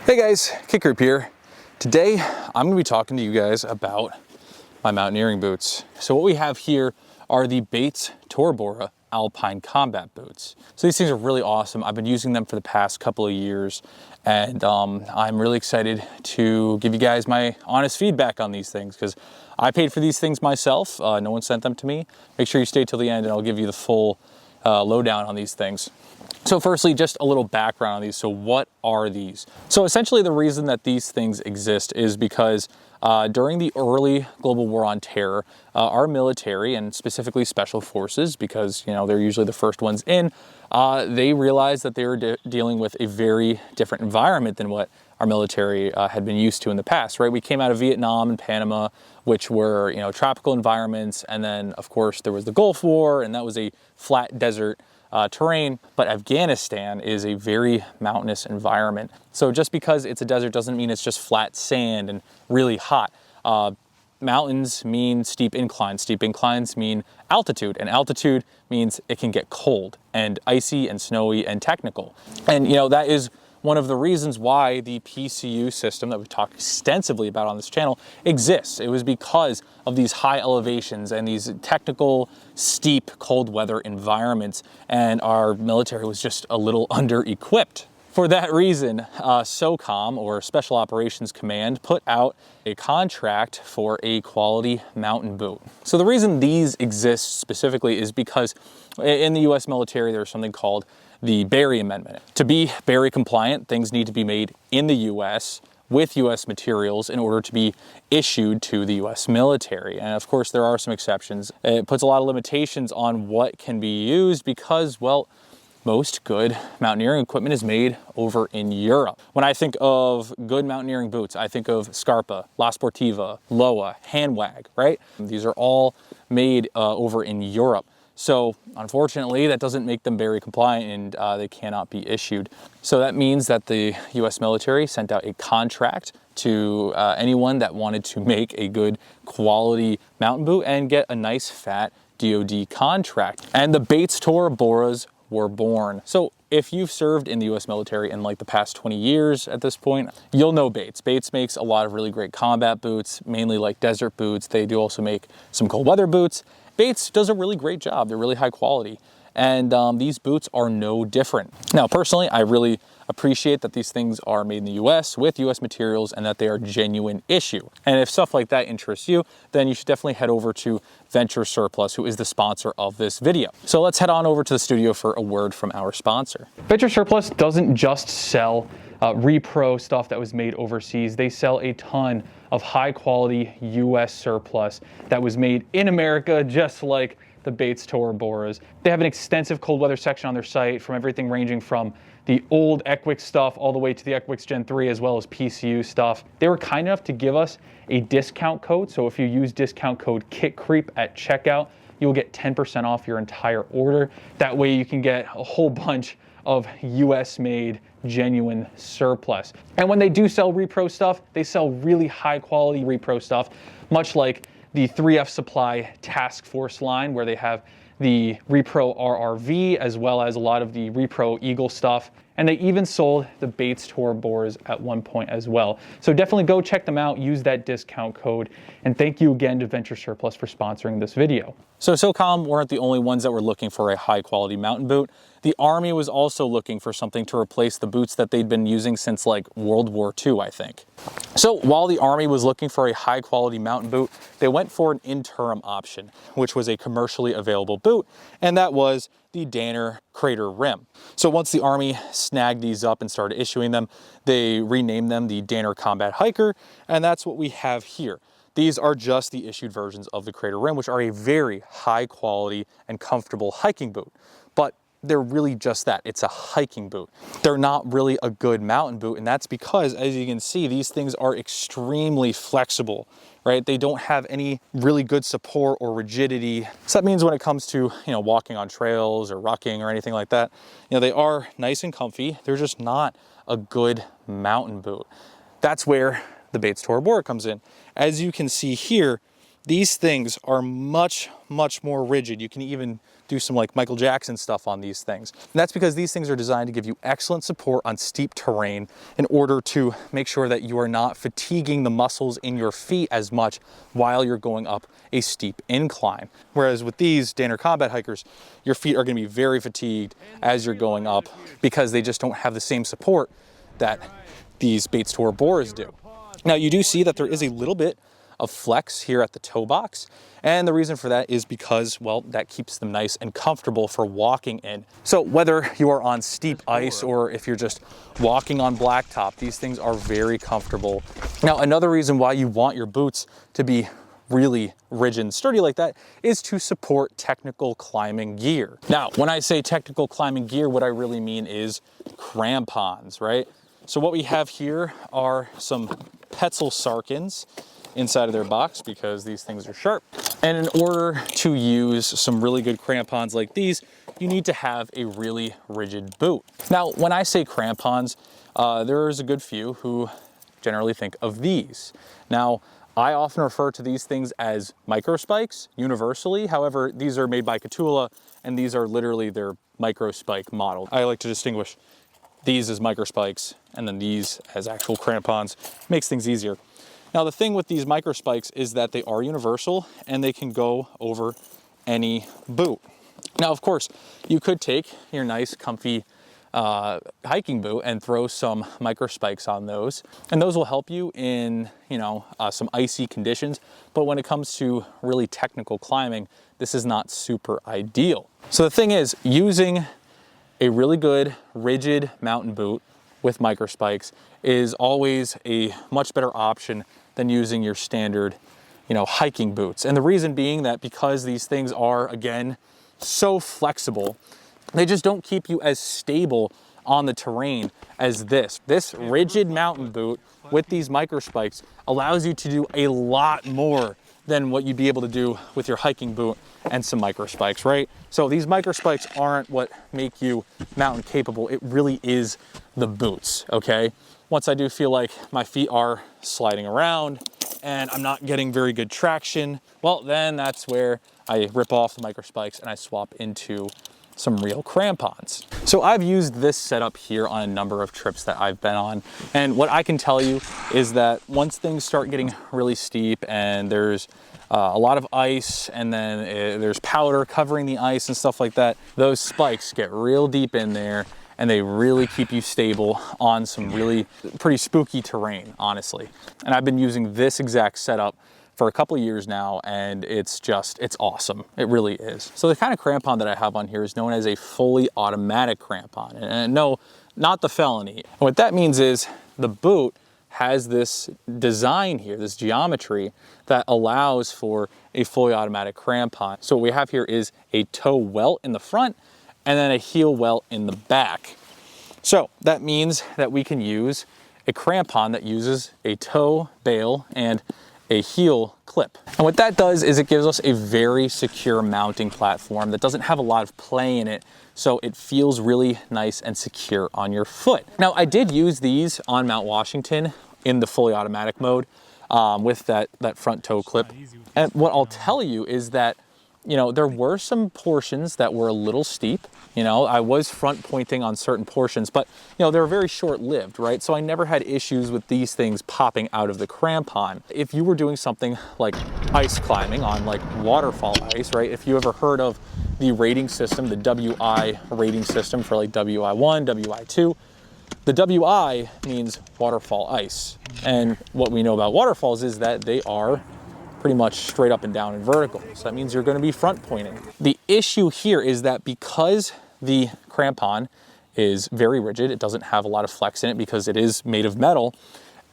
Hey guys, Kit Group here. Today, I'm gonna be talking to you guys about my mountaineering boots. So what we have here are the Bates Tora Bora Alpine combat boots. So these things are really awesome. I've been using them for the past couple of years, and I'm really excited to give you guys my honest feedback on these things because I paid for these things myself. No one sent them to me. Make sure you stay till the end and I'll give you the full lowdown on these things. So firstly, just a little background on these. So what are these? So essentially the reason that these things exist is because during the early global war on terror, our military and specifically special forces, because they're usually the first ones in, they realized that they were dealing with a very different environment than what our military had been used to in the past, right? We came out of Vietnam and Panama, which were, tropical environments. And then of course there was the Gulf War, and that was a flat desert terrain, but Afghanistan is a very mountainous environment. So just because it's a desert doesn't mean it's just flat sand and really hot. Mountains mean steep inclines. Steep inclines mean altitude, and altitude means it can get cold and icy and snowy and technical. And that is one of the reasons why the PCU system that we've talked extensively about on this channel exists. It was because of these high elevations and these technical, steep, cold weather environments, and our military was just a little under-equipped. For that reason, SOCOM, or Special Operations Command, put out a contract for a quality mountain boot. So the reason these exist specifically is because in the US military, there's something called the Berry Amendment. To be Berry compliant, things need to be made in the US with US materials in order to be issued to the US military. And of course, there are some exceptions. It puts a lot of limitations on what can be used because, well, most good mountaineering equipment is made over in Europe. When I think of good mountaineering boots, I think of Scarpa, La Sportiva, Loa, Handwag, right? These are all made over in Europe. So unfortunately, that doesn't make them very compliant, and they cannot be issued. So that means that the US military sent out a contract to anyone that wanted to make a good quality mountain boot and get a nice fat DoD contract. And the Bates Tora Boras were born. So if you've served in the US military in like the past 20 years at this point, you'll know Bates. Bates makes a lot of really great combat boots, mainly like desert boots. They do also make some cold weather boots. Bates does a really great job. They're really high quality. And these boots are no different. Now, personally, I really appreciate that these things are made in the US with US materials and that they are genuine issue. And if stuff like that interests you, then you should definitely head over to Venture Surplus, who is the sponsor of this video. So let's head on over to the studio for a word from our sponsor. Venture Surplus doesn't just sell repro stuff that was made overseas. They sell a ton of high quality US surplus that was made in America, just like the Bates Tora Boras. They have an extensive cold weather section on their site, from everything ranging from the old Equix stuff all the way to the Equix Gen 3, as well as PCU stuff. They were kind enough to give us a discount code. So if you use discount code KITCREEP at checkout, you'll get 10% off your entire order. That way you can get a whole bunch of US made genuine surplus. And when they do sell repro stuff, they sell really high quality repro stuff, much like the 3F Supply Task Force line, where they have the Repro RRV, as well as a lot of the Repro Eagle stuff. And they even sold the Bates Tora Boras at one point as well. So definitely go check them out, use that discount code. And thank you again to Venture Surplus for sponsoring this video. So SOCOM weren't the only ones that were looking for a high quality mountain boot. The Army was also looking for something to replace the boots that they'd been using since like World War II, I think. So while the Army was looking for a high quality mountain boot, they went for an interim option, which was a commercially available boot, and that was the Danner Crater Rim. So once the Army snagged these up and started issuing them, they renamed them the Danner Combat Hiker, and that's what we have here. These are just the issued versions of the Crater Rim, which are a very high quality and comfortable hiking boot. But they're really just that. It's a hiking boot. They're not really a good mountain boot, and that's because, as you can see, these things are extremely flexible, right? They don't have any really good support or rigidity. So that means when it comes to, walking on trails or rucking or anything like that, they are nice and comfy. They're just not a good mountain boot. That's where the Bates Tora Bora comes in. As you can see here, these things are much, much more rigid. You can even do some like Michael Jackson stuff on these things. And that's because these things are designed to give you excellent support on steep terrain in order to make sure that you are not fatiguing the muscles in your feet as much while you're going up a steep incline. Whereas with these standard combat hikers, your feet are going to be very fatigued as you're going up because they just don't have the same support that these Bates Tora Boras do. Now you do see that there is a little bit of flex here at the toe box, and the reason for that is because, well, that keeps them nice and comfortable for walking in. So whether you are on steep ice or if you're just walking on blacktop, these things are very comfortable. Now another reason why you want your boots to be really rigid and sturdy like that is to support technical climbing gear. Now when I say technical climbing gear, what I really mean is crampons, right? So what we have here are some Petzl Sarkins inside of their box because these things are sharp. And in order to use some really good crampons like these, you need to have a really rigid boot. Now, when I say crampons, there's a good few who generally think of these. Now, I often refer to these things as micro spikes universally. However, these are made by Catula and these are literally their micro spike model. I like to distinguish these as micro spikes and then these as actual crampons. Makes things easier. Now the thing with these micro spikes is that they are universal and they can go over any boot. Now of course, you could take your nice comfy hiking boot and throw some micro spikes on those, and those will help you in, you know, some icy conditions. But when it comes to really technical climbing, this is not super ideal. So the thing is, using a really good rigid mountain boot with micro spikes is always a much better option than using your standard, you know, hiking boots. And the reason being that because these things are, again, so flexible, they just don't keep you as stable on the terrain as this. This rigid mountain boot with these micro spikes allows you to do a lot more than what you'd be able to do with your hiking boot and some micro spikes, right? So these micro spikes aren't what make you mountain capable. It really is the boots, okay? Once I do feel like my feet are sliding around and I'm not getting very good traction, well, then that's where I rip off the micro spikes and I swap into some real crampons. So I've used this setup here on a number of trips that I've been on. And what I can tell you is that once things start getting really steep and there's a lot of ice and then there's powder covering the ice and stuff like that, those spikes get real deep in there and they really keep you stable on some really pretty spooky terrain, honestly. And I've been using this exact setup for a couple of years now, and it's awesome. It really is. So the kind of crampon that I have on here is known as a fully automatic crampon. And no, not the Felony. And what that means is the boot has this design here, this geometry that allows for a fully automatic crampon. So what we have here is a toe welt in the front and then a heel welt in the back. So that means that we can use a crampon that uses a toe bail and a heel clip. And what that does is it gives us a very secure mounting platform that doesn't have a lot of play in it, so it feels really nice and secure on your foot. Now, I did use these on Mount Washington in the fully automatic mode with that front toe clip. And what I'll tell you is that, you know, there were some portions that were a little steep. You know, I was front pointing on certain portions, but, you know, they were very short-lived, right? So I never had issues with these things popping out of the crampon. If you were doing something like ice climbing on like waterfall ice, right? If you ever heard of the rating system, the WI rating system for like WI1, WI2, the WI means waterfall ice. And what we know about waterfalls is that they are pretty much straight up and down and vertical. So that means you're going to be front pointing. The issue here is that because the crampon is very rigid, it doesn't have a lot of flex in it because it is made of metal,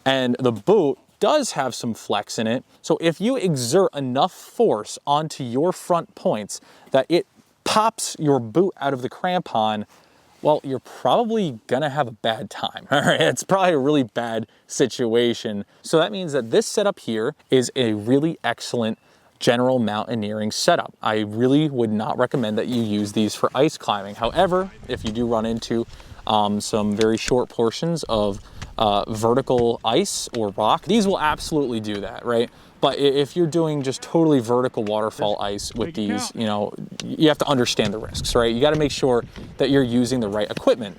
and the boot does have some flex in it. So if you exert enough force onto your front points that it pops your boot out of the crampon, well, you're probably gonna have a bad time, all right? It's probably a really bad situation. So that means that this setup here is a really excellent general mountaineering setup. I really would not recommend that you use these for ice climbing. However, if you do run into some very short portions of vertical ice or rock, these will absolutely do that, right? But if you're doing just totally vertical waterfall ice with these, you know, you have to understand the risks, right? You got to make sure that you're using the right equipment.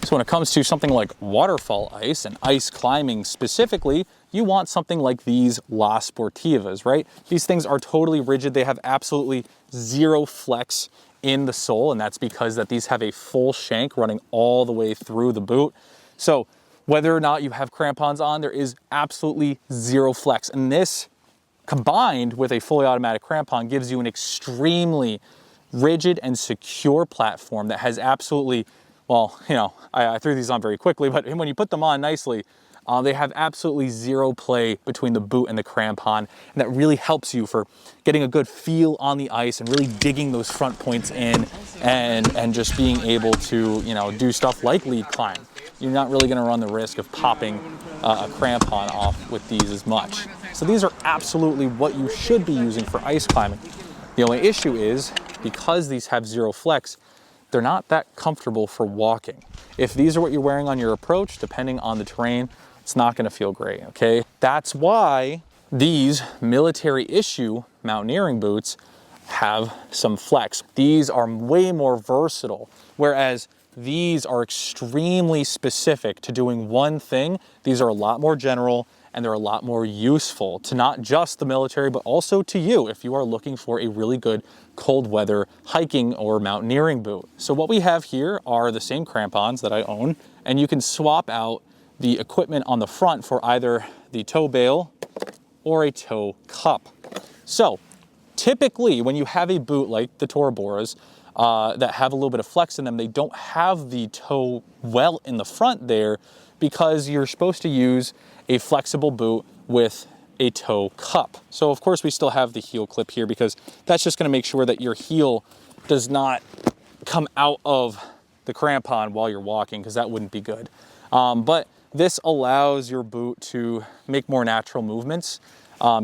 So when it comes to something like waterfall ice and ice climbing specifically, you want something like these La Sportivas, right? These things are totally rigid. They have absolutely zero flex in the sole, and that's because that these have a full shank running all the way through the boot. So whether or not you have crampons on, there is absolutely zero flex. And this, combined with a fully automatic crampon, gives you an extremely rigid and secure platform that has absolutely, well, you know, I threw these on very quickly, but when you put them on nicely, they have absolutely zero play between the boot and the crampon, and that really helps you for getting a good feel on the ice and really digging those front points in and just being able to, you know, do stuff like lead climb. You're not really gonna run the risk of popping a crampon off with these as much. So these are absolutely what you should be using for ice climbing. The only issue is, because these have zero flex, they're not that comfortable for walking. If these are what you're wearing on your approach, depending on the terrain, it's not gonna feel great, okay? That's why these military issue mountaineering boots have some flex. These are way more versatile, whereas these are extremely specific to doing one thing. These are a lot more general, and they're a lot more useful to not just the military, but also to you if you are looking for a really good cold weather hiking or mountaineering boot. So what we have here are the same crampons that I own, and you can swap out the equipment on the front for either the toe bail or a toe cup. So typically when you have a boot like the Tora Boras that have a little bit of flex in them, they don't have the toe well in the front there because you're supposed to use a flexible boot with a toe cup. So of course we still have the heel clip here because that's just gonna make sure that your heel does not come out of the crampon while you're walking, because that wouldn't be good. But this allows your boot to make more natural movements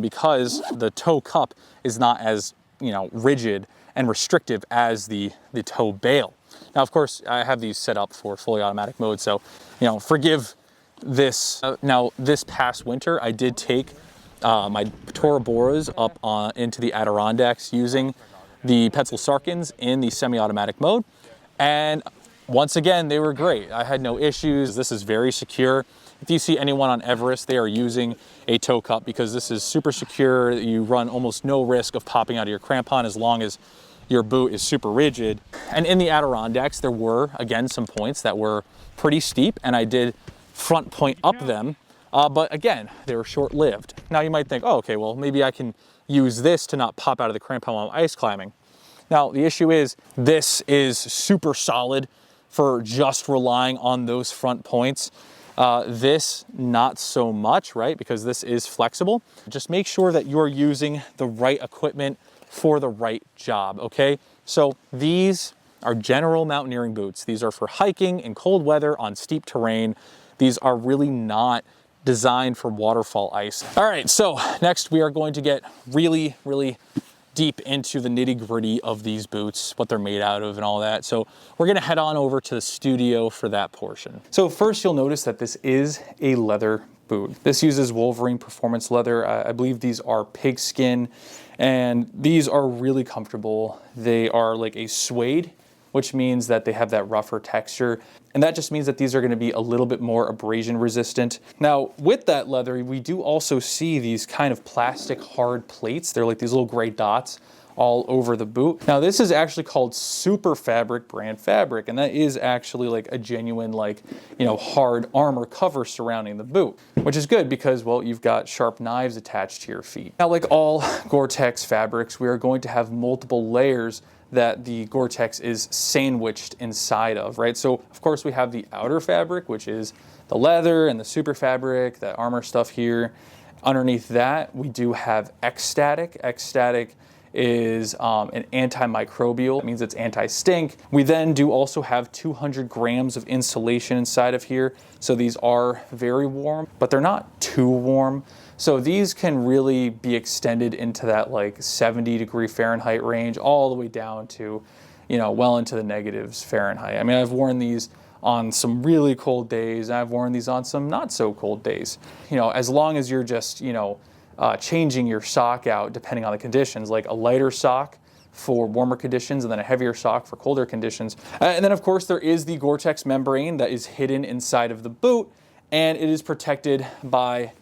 because the toe cup is not as, you know, rigid and restrictive as the toe bail. Now, of course, I have these set up for fully automatic mode, so, you know, forgive this. Now, this past winter, I did take my Tora Boras up into the Adirondacks using the Petzl Sarkins in the semi-automatic mode, and once again, they were great. I had no issues. This is very secure. If you see anyone on Everest, they are using a toe cup because this is super secure. You run almost no risk of popping out of your crampon as long as your boot is super rigid. And in the Adirondacks, there were, again, some points that were pretty steep, and I did front point up them. But again, they were short-lived. Now you might think, oh, okay, well, maybe I can use this to not pop out of the crampon while I'm ice climbing. Now, the issue is this is super solid for just relying on those front points. This, not so much, right? Because this is flexible. Just make sure that you're using the right equipment for the right job, okay? So these are general mountaineering boots. These are for hiking in cold weather on steep terrain. These are really not designed for waterfall ice. All right, so next we are going to get really, really deep into the nitty-gritty of these boots, what they're made out of and all that. So we're gonna head on over to the studio for that portion. So first you'll notice that this is a leather boot. This uses Wolverine performance leather. I believe these are pigskin, and these are really comfortable. They are like a suede, which means that they have that rougher texture. And that just means that these are gonna be a little bit more abrasion resistant. Now, with that leather, we do also see these kind of plastic hard plates. They're like these little gray dots all over the boot. Now, this is actually called Super Fabric brand fabric, and that is actually like a genuine, like, you know, hard armor cover surrounding the boot, which is good because, well, you've got sharp knives attached to your feet. Now, like all Gore-Tex fabrics, we are going to have multiple layers that the Gore-Tex is sandwiched inside of, right? So of course we have the outer fabric, which is the leather and the super fabric, the armor stuff here. Underneath that, we do have X-Static. X-Static is an antimicrobial. It means it's anti-stink. We then do also have 200 grams of insulation inside of here. So these are very warm, but they're not too warm. So these can really be extended into that like 70-degree Fahrenheit range, all the way down to, you know, well into the negatives Fahrenheit. I mean, I've worn these on some really cold days, and I've worn these on some not so cold days. You know, as long as you're just, you know, changing your sock out depending on the conditions, like a lighter sock for warmer conditions and then a heavier sock for colder conditions. And then of course there is the Gore-Tex membrane that is hidden inside of the boot, and it is protected by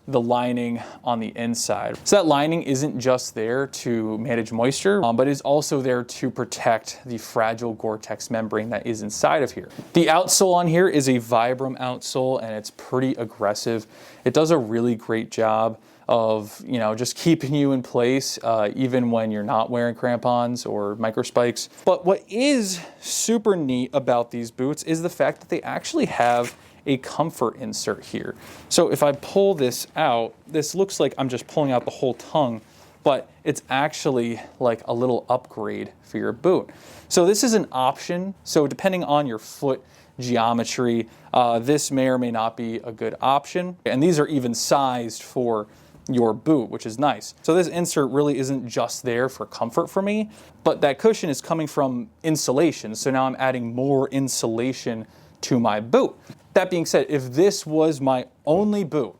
the lining on the inside. So that lining isn't just there to manage moisture, but is also there to protect the fragile Gore-Tex membrane that is inside of here. The outsole on here is a Vibram outsole, and it's pretty aggressive. It does a really great job of, you know, just keeping you in place even when you're not wearing crampons or micro spikes. But what is super neat about these boots is the fact that they actually have a comfort insert here. So if I pull this out, this looks like I'm just pulling out the whole tongue, but it's actually like a little upgrade for your boot. So this is an option. So depending on your foot geometry, this may or may not be a good option. And these are even sized for your boot, which is nice. So this insert really isn't just there for comfort for me, but that cushion is coming from insulation. So now I'm adding more insulation to my boot. That being said, if this was my only boot,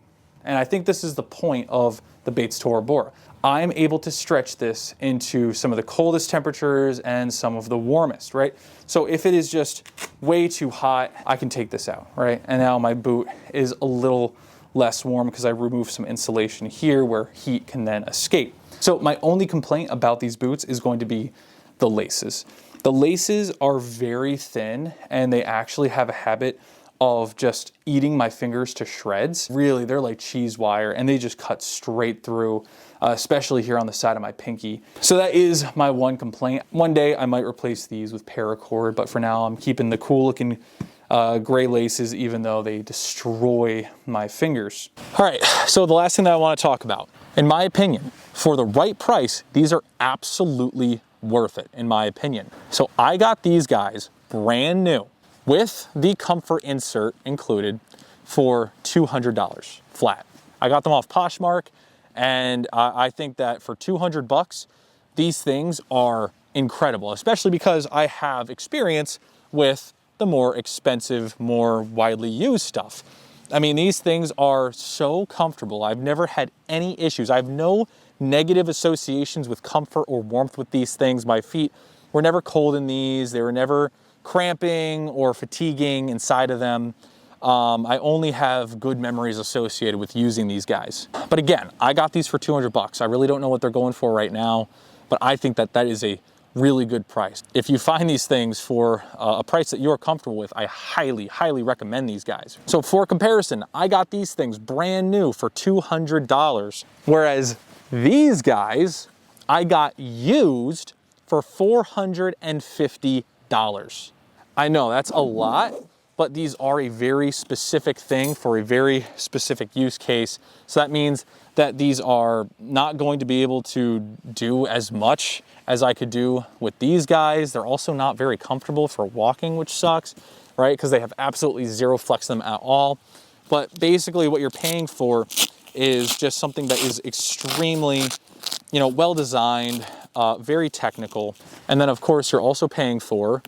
and I think this is the point of the Bates Tora Bora, I'm able to stretch this into some of the coldest temperatures and some of the warmest, right? So if it is just way too hot, I can take this out, right? And now my boot is a little less warm because I removed some insulation here where heat can then escape. So my only complaint about these boots is going to be the laces. The laces are very thin, and they actually have a habit of just eating my fingers to shreds. Really, they're like cheese wire, and they just cut straight through, especially here on the side of my pinky. So that is my one complaint. One day I might replace these with paracord, but for now I'm keeping the cool looking gray laces, even though they destroy my fingers. All right, so the last thing that I want to talk about, in my opinion, for the right price, these are absolutely worth it, in my opinion. So I got these guys brand new with the comfort insert included for $200 flat. I got them off Poshmark, and I think that for 200 bucks, these things are incredible, especially because I have experience with the more expensive, more widely used stuff. I mean, these things are so comfortable. I've never had any issues. I have no negative associations with comfort or warmth with these things. My feet were never cold in these. They were never cramping or fatiguing inside of them. I only have good memories associated with using these guys. But again, I got these for 200 bucks. I really don't know what they're going for right now, but I think that that is a really good price. If you find these things for a price that you're comfortable with, I highly, highly recommend these guys. So for comparison, I got these things brand new for $200, whereas these guys I got used for $450. I know that's a lot, but these are a very specific thing for a very specific use case. So that means that these are not going to be able to do as much as I could do with these guys. They're also not very comfortable for walking, which sucks, right? Because they have absolutely zero flex in them at all. But basically what you're paying for is just something that is extremely, you know, well designed, very technical. And then of course you're also paying for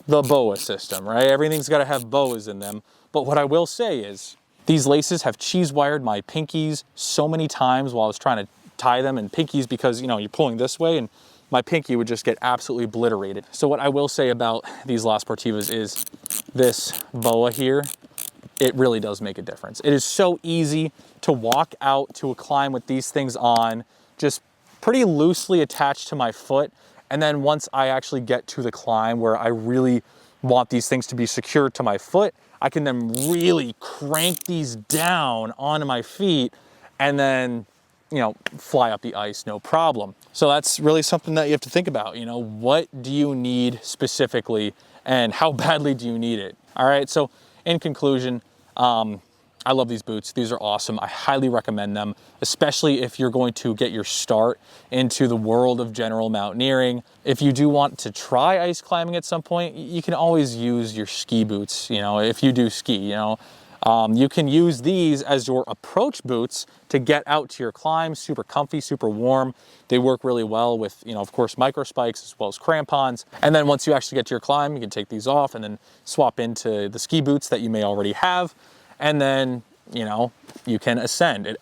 the BOA system, right? Everything's got to have BOAs in them. But what I will say is these laces have cheese wired my pinkies so many times while I was trying to tie them, and pinkies, because, you know, you're pulling this way and my pinky would just get absolutely obliterated. So what I will say about these La Sportivas is this BOA here, it really does make a difference. It is so easy to walk out to a climb with these things on, just pretty loosely attached to my foot. And then once I actually get to the climb where I really want these things to be secured to my foot, I can then really crank these down onto my feet and then, you know, fly up the ice, no problem. So that's really something that you have to think about. You know, what do you need specifically and how badly do you need it? All right, so in conclusion, I love these boots. These are awesome. I highly recommend them, especially if you're going to get your start into the world of general mountaineering. If you do want to try ice climbing at some point, you can always use your ski boots. You know, if you do ski, you know, you can use these as your approach boots to get out to your climb. Super comfy, super warm. They work really well with, you know, of course, micro spikes as well as crampons. And then once you actually get to your climb, you can take these off and then swap into the ski boots that you may already have. And then you know, you can ascend.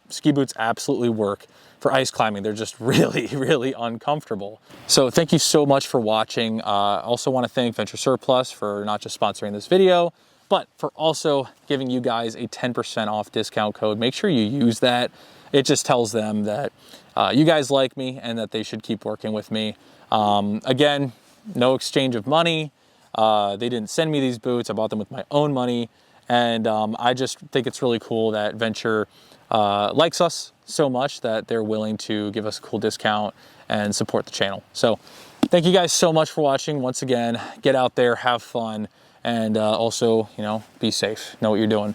Ski boots absolutely work for ice climbing. They're just really, really uncomfortable. So thank you so much for watching. I also want to thank Venture Surplus for not just sponsoring this video, but for also giving you guys a 10% off discount code. Make sure you use that. It just tells them that you guys like me and that they should keep working with me. Again, no exchange of money. They didn't send me these boots. I bought them with my own money. And I just think it's really cool that Venture likes us so much that they're willing to give us a cool discount and support the channel. So thank you guys so much for watching. Once again, get out there, have fun, and also, you know, be safe. Know what you're doing.